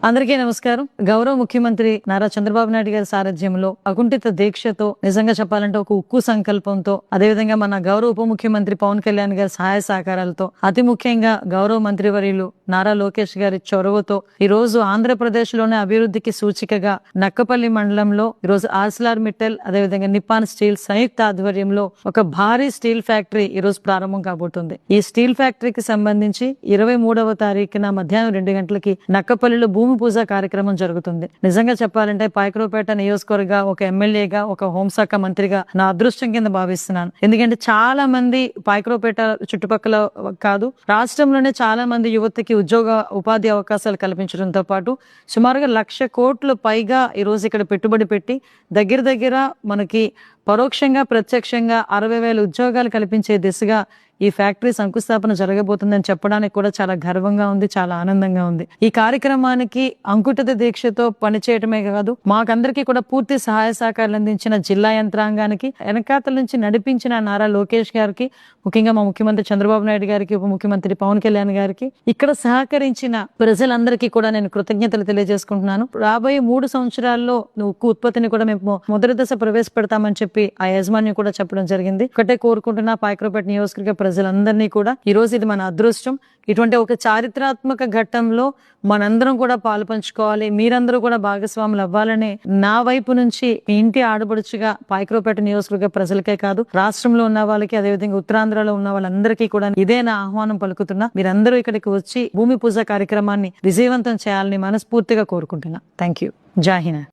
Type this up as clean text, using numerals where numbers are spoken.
అందరికీ నమస్కారం. గౌరవ ముఖ్యమంత్రి నారా చంద్రబాబు నాయుడు గారి సారథ్యంలో అకుంఠిత దీక్షతో, నిజంగా చెప్పాలంటే ఒక ఉక్కు సంకల్పంతో, అదేవిధంగా మన గౌరవ ఉప ముఖ్యమంత్రి పవన్ కళ్యాణ్ గారి సహాయ సహకారాలతో, అతి ముఖ్యంగా గౌరవ మంత్రివర్యులు నారా లోకేష్ గారి చొరవతో ఈ రోజు ఆంధ్రప్రదేశ్ లోనే అభివృద్ధికి సూచికగా నక్కపల్లి మండలంలో ఈ రోజు ఆర్సిలార్ మిట్టల్, అదేవిధంగా నిప్పాన్ స్టీల్ సంయుక్త ఆధ్వర్యంలో ఒక భారీ స్టీల్ ఫ్యాక్టరీ ఈ రోజు ప్రారంభం కాబోతుంది. ఈ స్టీల్ ఫ్యాక్టరీకి సంబంధించి 23వ తారీఖున మధ్యాహ్నం 2 గంటలకి నక్కపల్లిలో భూమి పూజ కార్యక్రమం జరుగుతుంది. నిజంగా చెప్పాలంటే పాయకరావుపేట నియోజకవర్గ ఒక ఎమ్మెల్యేగా, ఒక హోంశాఖ మంత్రిగా నా అదృష్టం కింద భావిస్తున్నాను. ఎందుకంటే చాలా మంది పాయకరావుపేట చుట్టుపక్కల కాదు, రాష్ట్రంలోనే చాలా మంది యువతకి ఉపాధి అవకాశాలు కల్పించడంతో పాటు సుమారుగా 1,00,000 కోట్లు పైగా ఈ రోజు ఇక్కడ పెట్టుబడి పెట్టి దగ్గర మనకి పరోక్షంగా ప్రత్యక్షంగా 60,000 ఉద్యోగాలు కల్పించే దిశగా ఈ ఫ్యాక్టరీ శంకుస్థాపన జరగబోతుందని చెప్పడానికి కూడా చాలా గర్వంగా ఉంది, చాలా ఆనందంగా ఉంది. ఈ కార్యక్రమానికి అంకుఠిత దీక్షతో పనిచేయటమే కాదు, మాకందరికీ కూడా పూర్తి సహాయ సహకారాలు అందించిన జిల్లా యంత్రాంగానికి, వెనకాతల నుంచి నడిపించిన నారా లోకేష్ గారికి, ముఖ్యంగా మా ముఖ్యమంత్రి చంద్రబాబు నాయుడు గారికి, ఉప ముఖ్యమంత్రి పవన్ కళ్యాణ్ గారికి, ఇక్కడ సహకరించిన ప్రజలందరికీ కూడా నేను కృతజ్ఞతలు తెలియజేసుకుంటున్నాను. రాబోయే 3 సంవత్సరాల్లో ఉక్కు ఉత్పత్తిని కూడా మేము మొదటి దశ ప్రవేశపెడతామని చెప్పి ఆ యాజమాన్యం కూడా చెప్పడం జరిగింది. ఒకటే కోరుకుంటున్నా, పాయకరావుపేట నియోజకవర్గ ప్రజలందరినీ కూడా ఈ రోజు ఇది మన అదృష్టం. ఇటువంటి ఒక చారిత్రాత్మక ఘట్టంలో మనందరం కూడా పాలు పంచుకోవాలి, మీరందరూ కూడా భాగస్వాములు అవ్వాలని నా వైపు నుంచి మీ ఇంటి ఆడపడుచుగా పాయకరావుపేట నియోజకవర్గ ప్రజలకే కాదు, రాష్ట్రంలో ఉన్న వాళ్ళకి, అదేవిధంగా ఉత్తరాంధ్రలో ఉన్న వాళ్ళందరికీ కూడా ఇదే నా ఆహ్వానం పలుకుతున్నా. మీరందరూ ఇక్కడికి వచ్చి భూమి పూజ కార్యక్రమాన్ని విజయవంతం చేయాలని మనస్ఫూర్తిగా కోరుకుంటున్నా. Thank you. జై హింద్.